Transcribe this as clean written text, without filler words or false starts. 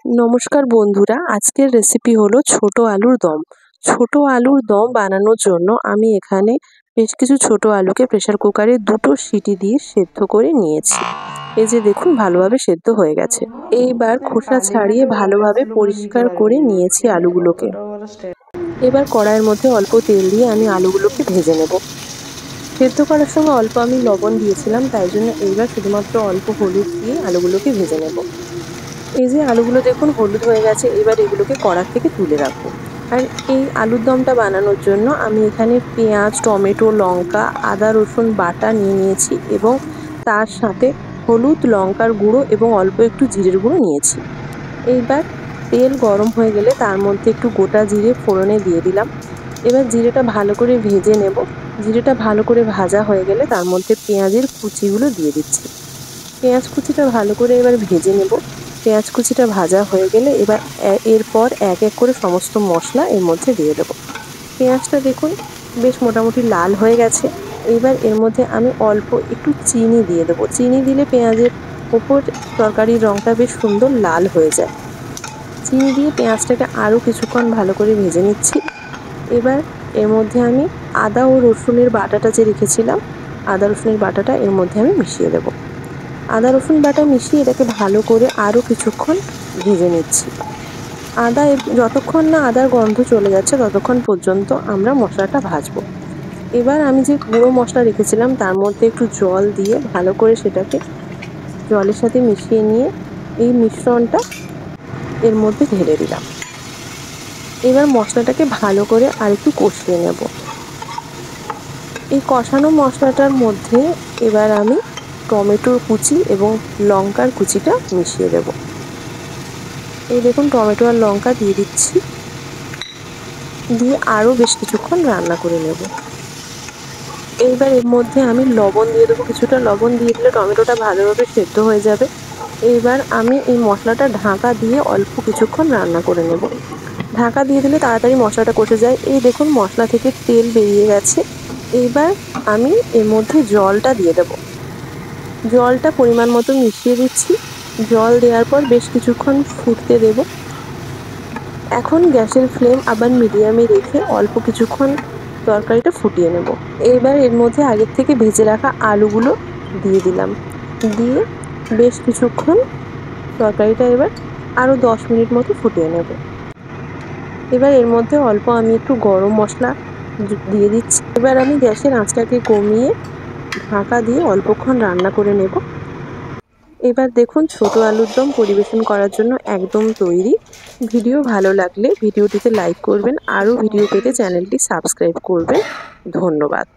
নমস্কার বন্ধুরা, আজকের রেসিপি হলো ছোট আলুর দম। ছোট আলুর দম বানানোর জন্য আমি এখানে বেশ কিছু ছোট আলুকে প্রেসার কুকারে 2টো সিটি দিয়ে সেদ্ধ করে নিয়েছি। এই যে দেখুন ভালোভাবে সেদ্ধ হয়ে গেছে। এইবার খোসা ছাড়িয়ে ভালোভাবে পরিষ্কার করে নিয়েছি আলুগুলোকে। এবার কড়াইয়ের মধ্যে অল্প তেল দিয়ে আমি আলুগুলোকে ভেজে নেব। সেদ্ধ করার সময় অল্প আমি লবণ দিয়েছিলাম, তাই জন্য এইবার শুধুমাত্র অল্প হলুদ দিয়ে আলুগুলোকে ভেজে নেব। এই যে আলুগুলো দেখুন হলুদ হয়ে গেছে, এবার এগুলোকে কড়া থেকে তুলে রাখবো। আর এই আলুর দমটা বানানোর জন্য আমি এখানে পেঁয়াজ, টমেটো, লঙ্কা, আদা রসুন বাটা নিয়ে নিয়েছি এবং তার সাথে হলুদ, লঙ্কার গুঁড়ো এবং অল্প একটু জিরের গুঁড়ো নিয়েছি। এইবার তেল গরম হয়ে গেলে তার মধ্যে একটু গোটা জিরে ফোড়নে দিয়ে দিলাম। এবার জিরেটা ভালো করে ভেজে নেব। জিরেটা ভালো করে ভাজা হয়ে গেলে তার মধ্যে পেঁয়াজের কুচিগুলো দিয়ে দিচ্ছি। পেঁয়াজ কুচিটা ভালো করে এবার ভেজে নেব। পেঁয়াজ কুচিটা ভাজা হয়ে গেলে এবার এরপর এক এক করে সমস্ত মশলা এর মধ্যে দিয়ে দেবো। পেঁয়াজটা দেখুন বেশ মোটামুটি লাল হয়ে গেছে। এবার এর মধ্যে আমি অল্প একটু চিনি দিয়ে দেবো। চিনি দিলে পেঁয়াজের ওপর তরকারির রঙটা বেশ সুন্দর লাল হয়ে যায়। চিনি দিয়ে পেঁয়াজটাকে আরও কিছুক্ষণ ভালো করে ভেজে নিচ্ছি। এবার এর মধ্যে আমি আদা ও রসুনের বাটাটা যে রেখেছিলাম, আদা রসুনের বাটাটা এর মধ্যে আমি মিশিয়ে দেবো। আদা রসুন বাটা মিশিয়ে এটাকে ভালো করে আরও কিছুক্ষণ ভেজে নিচ্ছি। যতক্ষণ না আদার গন্ধ চলে যাচ্ছে ততক্ষণ পর্যন্ত আমরা মশলাটা ভাজবো। এবার আমি যে গুঁড়ো মশলা রেখেছিলাম তার মধ্যে একটু জল দিয়ে ভালো করে সেটাকে জলের সাথে মিশিয়ে নিয়ে এই মিশ্রণটা এর মধ্যে ঢেলে দিলাম। এবার মশলাটাকে ভালো করে আর একটু কষিয়ে নেব। এই কষানো মশলাটার মধ্যে এবার আমি টমেটোর কুচি এবং লঙ্কার কুচিটা মিশিয়ে দেব। এই দেখুন টমেটো আর লঙ্কা দিয়ে দিচ্ছি, দিয়ে আরও বেশ কিছুক্ষণ রান্না করে নেব। এইবার এর মধ্যে আমি লবণ দিয়ে দেবো। কিছুটা লবণ দিয়ে দিলে টমেটোটা ভালোভাবে সেদ্ধ হয়ে যাবে। এইবার আমি এই মশলাটা ঢাকা দিয়ে অল্প কিছুক্ষণ রান্না করে নেব। ঢাকা দিয়ে দিলে তাড়াতাড়ি মশলাটা কষে যায়। এই দেখুন মশলা থেকে তেল বেরিয়ে গেছে। এইবার আমি এর মধ্যে জলটা দিয়ে দেব। জলটা পরিমাণ মতো মিশিয়ে দিচ্ছি। জল দেওয়ার পর বেশ কিছুক্ষণ ফুটতে দেব। এখন গ্যাসের ফ্লেম আবার মিডিয়ামে রেখে অল্প কিছুক্ষণ তরকারিটা ফুটিয়ে নেব। এবার এর মধ্যে আগের থেকে ভেজে রাখা আলুগুলো দিয়ে দিলাম। দিয়ে বেশ কিছুক্ষণ তরকারিটা এবার আরও 10 মিনিট মতো ফুটিয়ে নেব। এবার এর মধ্যে অল্প আমি একটু গরম মশলা দিয়ে দিচ্ছি। এবার আমি গ্যাসের আঁচটাকে কমিয়ে ঢাকা দিয়ে অল্পক্ষণ রান্না করে নেব। এবার দেখুন ছোট আলুর দম পরিবেশন করার জন্য একদম তৈরি। ভিডিও ভালো লাগলে ভিডিওটিতে লাইক করবেন, আরও ভিডিও পেতে চ্যানেলটি সাবস্ক্রাইব করবেন। ধন্যবাদ।